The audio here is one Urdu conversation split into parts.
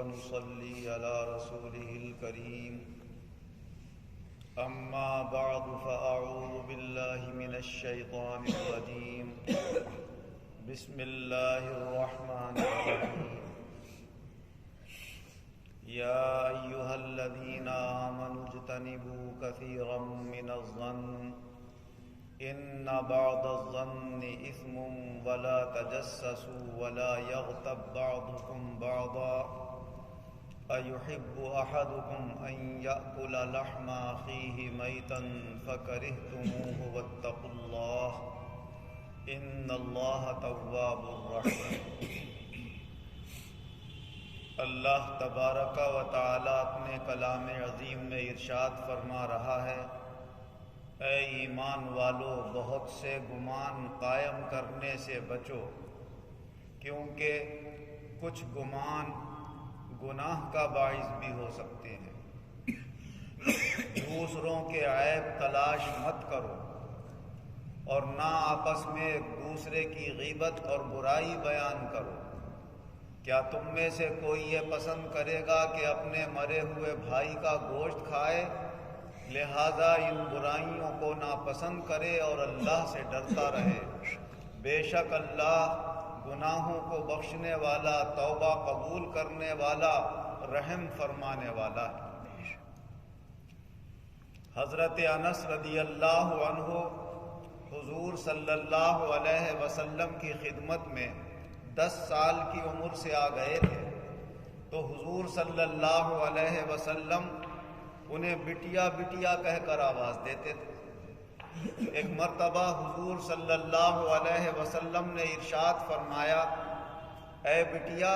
ونصلي على رسوله الكريم أما بعد فأعوذ بالله من الشيطان الرجيم بسم الله الرحمن الرحيم يا أيها الذين آمنوا اجتنبوا كثيرا من الظن إن بعض الظن إثم ولا تجسسوا ولا يغتب بعضكم بعضا أيحب أحدكم أن يأكل لحم أخيه ميتا فكرهتموه واتقوا الله إن الله تواب رحيم۔ اللہ تبارک و تعالی اپنے کلام عظیم میں ارشاد فرما رہا ہے، اے ایمان والو بہت سے گمان قائم کرنے سے بچو، کیونکہ کچھ گمان گناہ کا باعث بھی ہو سکتے ہیں۔ دوسروں کے عیب تلاش مت کرو اور نہ آپس میں ایک دوسرے کی غیبت اور برائی بیان کرو۔ کیا تم میں سے کوئی یہ پسند کرے گا کہ اپنے مرے ہوئے بھائی کا گوشت کھائے؟ لہذا ان برائیوں کو ناپسند کرے اور اللہ سے ڈرتا رہے۔ بے شک اللہ گناہوں کو بخشنے والا، توبہ قبول کرنے والا، رحم فرمانے والا ہے۔ حضرت انس رضی اللہ عنہ حضور صلی اللہ علیہ وسلم کی خدمت میں 10 سال کی عمر سے آ گئے تھے، تو حضور صلی اللہ علیہ وسلم انہیں بٹیا بٹیا کہہ کر آواز دیتے تھے۔ ایک مرتبہ حضور صلی اللہ علیہ وسلم نے ارشاد فرمایا، اے بٹیا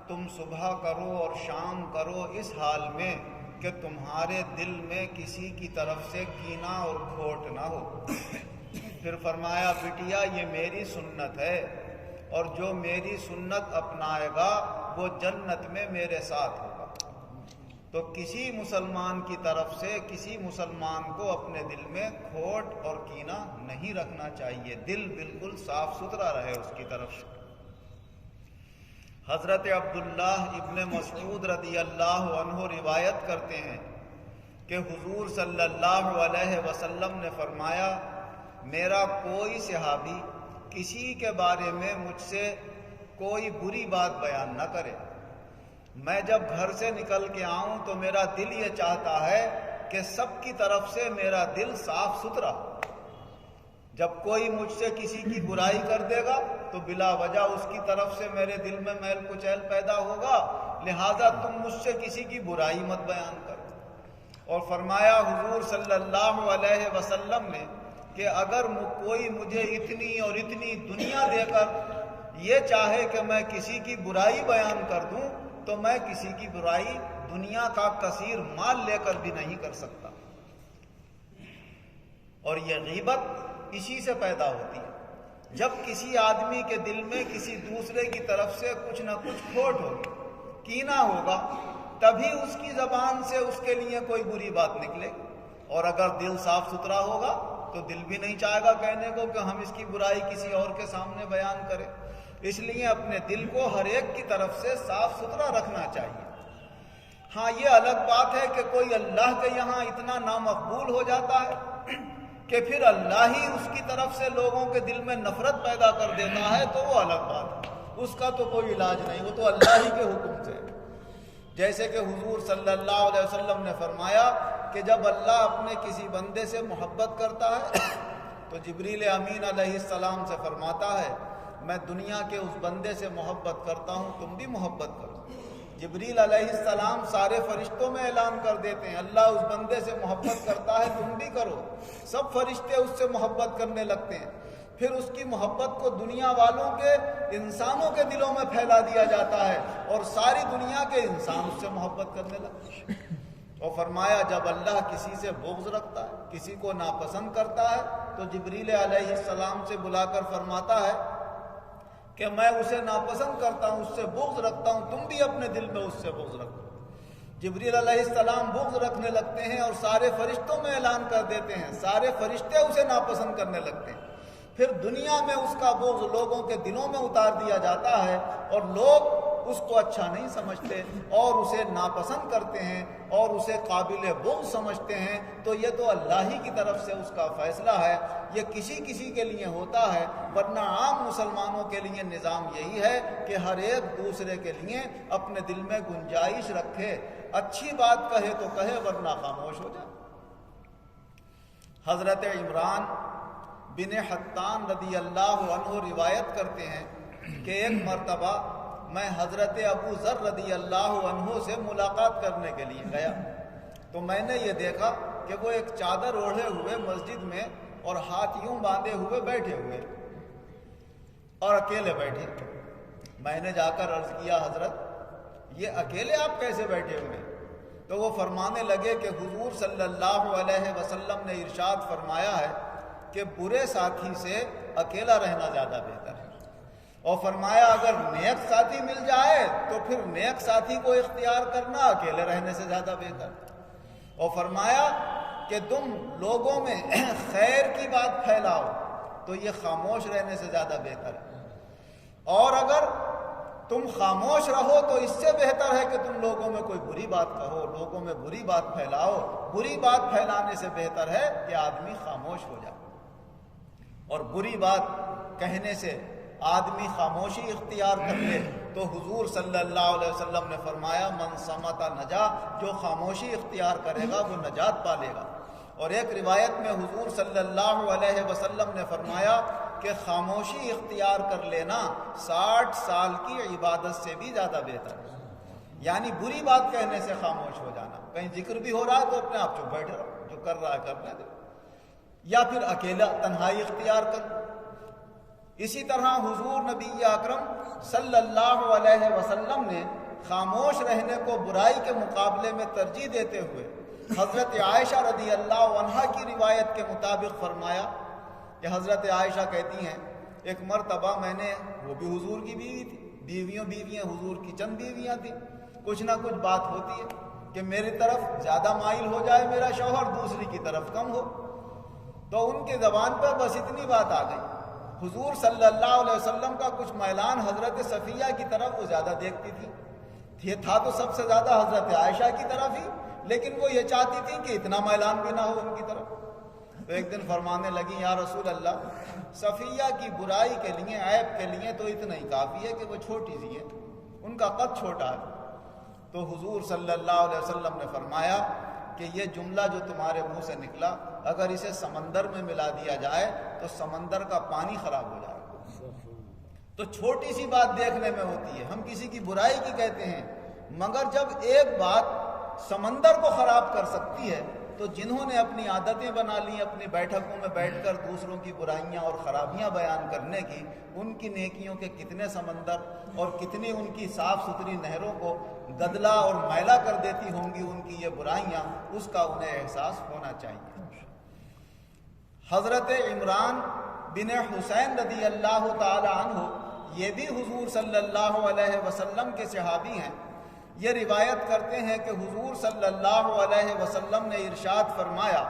تم صبح کرو اور شام کرو اس حال میں کہ تمہارے دل میں کسی کی طرف سے کینہ اور کھوٹ نہ ہو۔ پھر فرمایا، بٹیا یہ میری سنت ہے اور جو میری سنت اپنائے گا وہ جنت میں میرے ساتھ ہوگا۔ تو کسی مسلمان کی طرف سے کسی مسلمان کو اپنے دل میں کھوٹ اور کینہ نہیں رکھنا چاہیے، دل بالکل صاف ستھرا رہے اس کی طرف سے۔ حضرت عبداللہ ابن مسعود رضی اللہ عنہ روایت کرتے ہیں کہ حضور صلی اللہ علیہ وسلم نے فرمایا، میرا کوئی صحابی کسی کے بارے میں مجھ سے کوئی بری بات بیان نہ کرے۔ میں جب گھر سے نکل کے آؤں تو میرا دل یہ چاہتا ہے کہ سب کی طرف سے میرا دل صاف ستھرا ہو۔ جب کوئی مجھ سے کسی کی برائی کر دے گا تو بلا وجہ اس کی طرف سے میرے دل میں میل کچیل پیدا ہوگا، لہذا تم مجھ سے کسی کی برائی مت بیان کرو۔ اور فرمایا حضور صلی اللہ علیہ وسلم نے کہ اگر کوئی مجھے اتنی اور اتنی دنیا دے کر یہ چاہے کہ میں کسی کی برائی بیان کر دوں تو میں کسی کی برائی دنیا کا کثیر مال لے کر بھی نہیں کر سکتا۔ اور یہ غیبت اسی سے پیدا ہوتی ہے، جب کسی آدمی کے دل میں کسی دوسرے کی طرف سے کچھ نہ کچھ کھوٹ ہوگی، کینہ ہوگا، تبھی اس کی زبان سے اس کے لیے کوئی بری بات نکلے۔ اور اگر دل صاف ستھرا ہوگا تو دل بھی نہیں چاہے گا کہنے کو کہ ہم اس کی برائی کسی اور کے سامنے بیان کریں۔ اس لیے اپنے دل کو ہر ایک کی طرف سے صاف ستھرا رکھنا چاہیے۔ ہاں یہ الگ بات ہے کہ کوئی اللہ کے یہاں اتنا نامقبول ہو جاتا ہے کہ پھر اللہ ہی اس کی طرف سے لوگوں کے دل میں نفرت پیدا کر دیتا ہے، تو وہ الگ بات ہے، اس کا تو کوئی علاج نہیں، وہ تو اللہ ہی کے حکم سے۔ جیسے کہ حضور صلی اللہ علیہ وسلم نے فرمایا کہ جب اللہ اپنے کسی بندے سے محبت کرتا ہے تو جبریل امین علیہ السلام سے فرماتا ہے، میں دنیا کے اس بندے سے محبت کرتا ہوں، تم بھی محبت کرو۔ جبریل علیہ السلام سارے فرشتوں میں اعلان کر دیتے ہیں، اللہ اس بندے سے محبت کرتا ہے، تم بھی کرو۔ سب فرشتے اس سے محبت کرنے لگتے ہیں، پھر اس کی محبت کو دنیا والوں کے، انسانوں کے دلوں میں پھیلا دیا جاتا ہے اور ساری دنیا کے انسان اس سے محبت کرنے لگتے ہیں۔ اور فرمایا جب اللہ کسی سے بغض رکھتا ہے، کسی کو ناپسند کرتا ہے، تو جبریل علیہ السلام سے بلا کر فرماتا ہے کہ میں اسے ناپسند کرتا ہوں، اس سے بغض رکھتا ہوں، تم بھی اپنے دل میں اس سے بغض رکھو۔ جبریل علیہ السلام بغض رکھنے لگتے ہیں اور سارے فرشتوں میں اعلان کر دیتے ہیں، سارے فرشتے اسے ناپسند کرنے لگتے ہیں۔ پھر دنیا میں اس کا بغض لوگوں کے دلوں میں اتار دیا جاتا ہے اور لوگ اس کو اچھا نہیں سمجھتے اور اسے ناپسند کرتے ہیں اور اسے قابل بغض سمجھتے ہیں، تو یہ تو اللہ ہی کی طرف سے اس کا فیصلہ ہے، یہ کسی کے لیے ہوتا ہے، ورنہ عام مسلمانوں کے لیے نظام یہی ہے کہ ہر ایک دوسرے کے لیے اپنے دل میں گنجائش رکھے، اچھی بات کہے تو کہے ورنہ خاموش ہو جائے۔ حضرت عمران بن حطان رضی اللہ عنہ روایت کرتے ہیں کہ ایک مرتبہ میں حضرت ابو ذر رضی اللہ عنہ سے ملاقات کرنے کے لیے گیا، تو میں نے یہ دیکھا کہ وہ ایک چادر اوڑھے ہوئے مسجد میں اور ہاتھ یوں باندھے ہوئے بیٹھے ہوئے اور اکیلے بیٹھے۔ میں نے جا کر عرض کیا، حضرت یہ اکیلے آپ کیسے بیٹھے ہوئے؟ تو وہ فرمانے لگے کہ حضور صلی اللہ علیہ وسلم نے ارشاد فرمایا ہے کہ برے ساتھی سے اکیلا رہنا زیادہ بہتر ہے، اور فرمایا اگر نیک ساتھی مل جائے تو پھر نیک ساتھی کو اختیار کرنا اکیلے رہنے سے زیادہ بہتر ہے، اور فرمایا کہ تم لوگوں میں خیر کی بات پھیلاؤ تو یہ خاموش رہنے سے زیادہ بہتر ہے، اور اگر تم خاموش رہو تو اس سے بہتر ہے کہ تم لوگوں میں کوئی بری بات کہو، لوگوں میں بری بات پھیلاؤ، بری بات پھیلانے سے بہتر ہے کہ آدمی خاموش ہو جائے، اور بری بات کہنے سے آدمی خاموشی اختیار کر لے تو حضور صلی اللہ علیہ وسلم نے فرمایا من صمت نجا، جو خاموشی اختیار کرے گا وہ نجات پا لے گا۔ اور ایک روایت میں حضور صلی اللہ علیہ وسلم نے فرمایا کہ خاموشی اختیار کر لینا 60 سال کی عبادت سے بھی زیادہ بہتر ہے، یعنی بری بات کہنے سے خاموش ہو جانا، کہیں ذکر بھی ہو رہا ہے تو اپنے آپ چپ بیٹھے رہو، جو کر رہا ہے کرنے دو، یا پھر اکیلا تنہائی اختیار کر۔ اسی طرح حضور نبی اکرم صلی اللہ علیہ وسلم نے خاموش رہنے کو برائی کے مقابلے میں ترجیح دیتے ہوئے حضرت عائشہ رضی اللہ عنہا کی روایت کے مطابق فرمایا کہ حضرت عائشہ کہتی ہیں ایک مرتبہ میں نے، وہ بھی حضور کی بیوی تھی، بیویاں حضور کی چند بیویاں تھیں، کچھ نہ کچھ بات ہوتی ہے کہ میری طرف زیادہ مائل ہو جائے میرا شوہر، دوسری کی طرف کم ہو، تو ان کی زبان پر بس اتنی بات آ گئی۔ حضور صلی اللہ علیہ وسلم کا کچھ میلان حضرت صفیہ کی طرف وہ زیادہ دیکھتی تھی، یہ تھا تو سب سے زیادہ حضرت عائشہ کی طرف ہی، لیکن وہ یہ چاہتی تھی کہ اتنا میلان بھی نہ ہو ان کی طرف۔ تو ایک دن فرمانے لگی یا رسول اللہ، صفیہ کی برائی کے لیے، عیب کے لیے تو اتنا ہی کافی ہے کہ وہ چھوٹی سی ہے، ان کا قد چھوٹا ہے۔ تو حضور صلی اللہ علیہ وسلم نے فرمایا کہ یہ جملہ جو تمہارے منہ سے نکلا اگر اسے سمندر میں ملا دیا جائے تو سمندر کا پانی خراب ہو جائے گا۔ تو چھوٹی سی بات دیکھنے میں ہوتی ہے، ہم کسی کی برائی کی کہتے ہیں، مگر جب ایک بات سمندر کو خراب کر سکتی ہے تو جنہوں نے اپنی عادتیں بنا لی اپنی بیٹھکوں میں بیٹھ کر دوسروں کی برائیاں اور خرابیاں بیان کرنے کی، ان کی نیکیوں کے کتنے سمندر اور کتنی ان کی صاف ستھری نہروں کو گدلا اور میلا کر دیتی ہوں گی ان کی یہ برائیاں، اس کا انہیں احساس ہونا چاہیے۔ حضرت عمران بن حسین رضی اللہ تعالی عنہ یہ بھی حضور صلی اللہ علیہ وسلم کے صحابی ہیں، یہ روایت کرتے ہیں کہ حضور صلی اللہ علیہ وسلم نے ارشاد فرمایا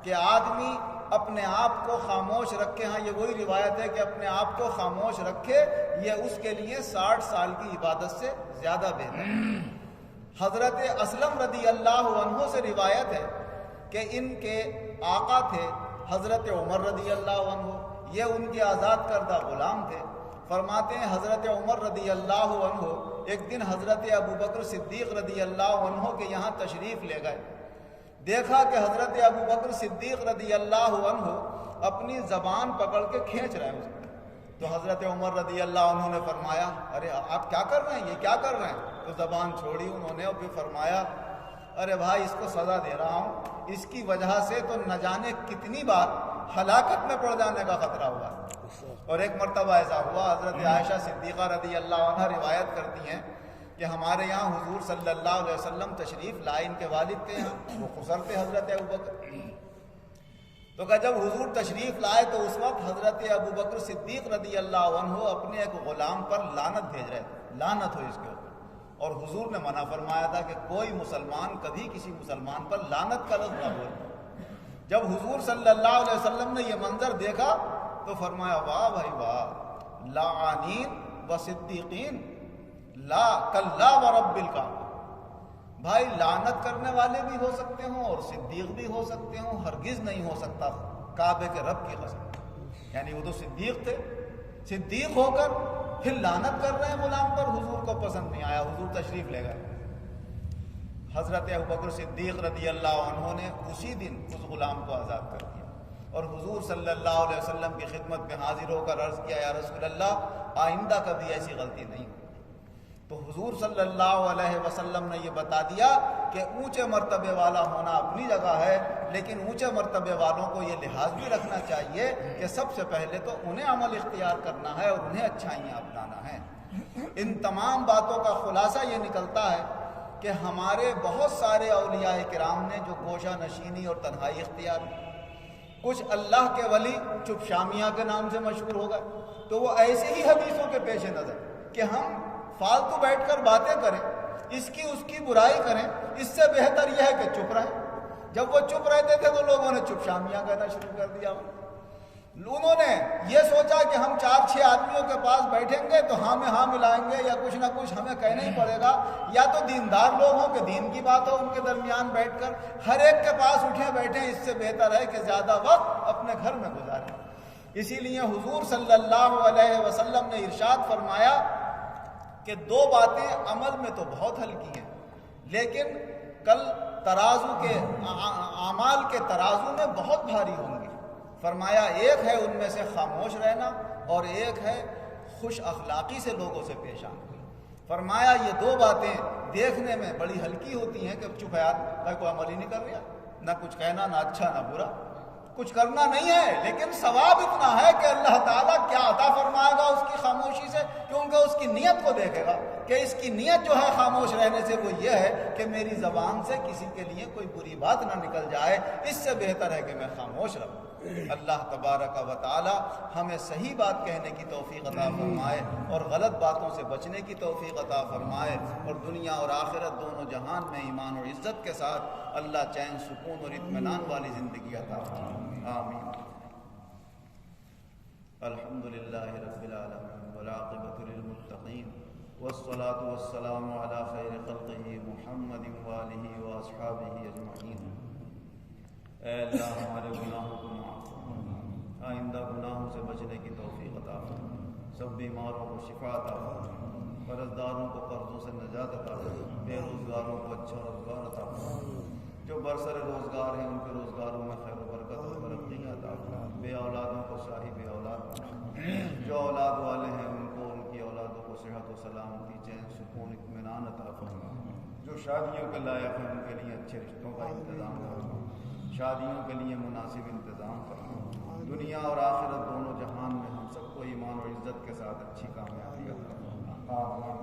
کہ آدمی اپنے آپ کو خاموش رکھے، ہاں یہ وہی روایت ہے کہ اپنے آپ کو خاموش رکھے، یہ اس کے لیے 60 سال کی عبادت سے زیادہ بہتر ہے۔ حضرت اسلم رضی اللہ عنہ سے روایت ہے کہ ان کے آقا تھے حضرت عمر رضی اللہ عنہ، یہ ان کے آزاد کردہ غلام تھے۔ فرماتے ہیں حضرت عمر رضی اللہ عنہ ایک دن حضرت ابو بکر صدیق رضی اللہ عنہ کے یہاں تشریف لے گئے، دیکھا کہ حضرت ابو بکر صدیق رضی اللہ عنہ اپنی زبان پکڑ کے کھینچ رہے ہیں اس کو، تو حضرت عمر رضی اللہ عنہ نے فرمایا ارے آپ کیا کر رہے ہیں، یہ کیا کر رہے ہیں؟ تو زبان چھوڑی انہوں نے اور پھر فرمایا ارے بھائی اس کو سزا دے رہا ہوں، اس کی وجہ سے تو نہ جانے کتنی بار ہلاکت میں پڑ جانے کا خطرہ ہوا۔ اور ایک مرتبہ ایسا ہوا، حضرت عائشہ صدیقہ رضی اللہ عنہ روایت کرتی ہیں کہ ہمارے یہاں حضور صلی اللہ علیہ وسلم تشریف لائے، ان کے والد کے یہاں، وہ خسر تھے حضرت ابوبکر، تو کہ جب حضور تشریف لائے تو اس وقت حضرت ابوبکر صدیق رضی اللہ عنہ اپنے ایک غلام پر لعنت بھیج رہے تھے، لعنت ہو اس کے اوپر، اور حضور نے منع فرمایا تھا کہ کوئی مسلمان کبھی کسی مسلمان پر لعنت کا لفظ نہ بولے۔ جب حضور صلی اللہ علیہ وسلم نے یہ منظر دیکھا تو فرمایا واہ بھائی واہ، لعانین و صدیقین، لا کلا ورب الکعبہ، بھائی لعنت کرنے والے بھی ہو سکتے ہوں اور صدیق بھی ہو سکتے ہوں، ہرگز نہیں ہو سکتا کعبے کے رب کی قسم۔ یعنی وہ تو صدیق تھے، صدیق ہو کر پھر لعنت کر رہے ہیں غلام پر، حضور کو پسند نہیں آیا، حضور تشریف لے گئے۔ حضرت ابوبکر صدیق رضی اللہ عنہ نے اسی دن اس غلام کو آزاد کر دیا اور حضور صلی اللہ علیہ وسلم کی خدمت میں حاضر ہو کر عرض کیا، یا رسول اللہ آئندہ کبھی ایسی غلطی نہیں ہوگی۔ تو حضور صلی اللہ علیہ وسلم نے یہ بتا دیا کہ اونچے مرتبے والا ہونا اپنی جگہ ہے، لیکن اونچے مرتبے والوں کو یہ لحاظ بھی رکھنا چاہیے کہ سب سے پہلے تو انہیں عمل اختیار کرنا ہے اور انہیں اچھائیاں اپنانا ہے۔ ان تمام باتوں کا خلاصہ یہ نکلتا ہے کہ ہمارے بہت سارے اولیاء کرام نے جو گوشہ نشینی اور تنہائی اختیار کی، کچھ اللہ کے ولی چپ شامیہ کے نام سے مشہور ہو گئے، تو وہ ایسے ہی حدیثوں کے پیش نظر کہ ہم فالتو بیٹھ کر باتیں کریں، اس کی برائی کریں، اس سے بہتر یہ ہے کہ چپ رہیں۔ جب وہ چپ رہتے تھے تو لوگوں نے چپ شامیہ کہنا شروع کر دیا۔ انہوں نے یہ سوچا کہ ہم 4-6 آدمیوں کے پاس بیٹھیں گے تو ہاں میں ہاں ملائیں گے یا کچھ نہ کچھ ہمیں کہنا ہی پڑے گا، یا تو دیندار لوگ ہوں کہ دین کی بات ہو ان کے درمیان بیٹھ کر، ہر ایک کے پاس اٹھے بیٹھیں، اس سے بہتر ہے کہ زیادہ وقت اپنے گھر میں گزاریں۔ اسی لیے حضور صلی اللہ علیہ وسلم نے ارشاد فرمایا کہ 2 باتیں عمل میں تو بہت ہلکی ہیں لیکن کل ترازو کے اعمال کے ترازو میں بہت بھاری ہوں گی۔ فرمایا ایک ہے ان میں سے خاموش رہنا اور ایک ہے خوش اخلاقی سے لوگوں سے پیش آنا۔ فرمایا یہ 2 باتیں دیکھنے میں بڑی ہلکی ہوتی ہیں کہ چپ ہے آدمی، کوئی عمل ہی نہیں کر رہا، نہ کچھ کہنا، نہ اچھا نہ برا، کچھ کرنا نہیں ہے، لیکن ثواب اتنا ہے کہ اللہ تعالیٰ کیا عطا فرمائے گا اس کی خاموشی سے، کیونکہ اس کی نیت کو دیکھے گا کہ اس کی نیت جو ہے خاموش رہنے سے وہ یہ ہے کہ میری زبان سے کسی کے لیے کوئی بری بات نہ نکل جائے، اس سے بہتر ہے کہ میں خاموش رہوں۔ اللہ تبارک و تعالی ہمیں صحیح بات کہنے کی توفیق عطا فرمائے اور غلط باتوں سے بچنے کی توفیق عطا فرمائے، اور دنیا اور آخرت دونوں جہان میں ایمان اور عزت کے ساتھ اللہ چین، سکون اور اطمینان والی زندگی عطا فرمائے، آمین۔ الحمدللہ رب العالمین والعاقبۃ للمتقین والصلاة والسلام علی خیر خلقہ محمد وآلہ واصحابہ اجمعین۔ اے اللہ ہمارے گناہوں کو معاف فرما، آئندہ گناہوں سے بچنے کی توفیق عطا فرما، سب بیماروں کو شفا عطا فرما، قرض داروں کو قرضوں سے نجات عطا فرما، بے روزگاروں کو اچھا روزگار عطا فرما، جو برسر روزگار ہیں ان کے روزگاروں میں خیر و برکت اور ترقی عطا فرما، بے اولادوں کو صاحب اولاد بنا، جو اولاد والے ہیں ان کو ان کی اولادوں کو صحت و سلامتی، چین، سکون، اطمینان عطا فرما، جو شادیوں کے لائق ہیں ان کے لیے اچھے رشتوں کا انتظام فرما، شادیوں کے لیے مناسب انتظام فرما، دنیا اور آخرت دونوں جہان میں ہم سب کو ایمان اور عزت کے ساتھ اچھی کامیابی عطا فرما، آمین۔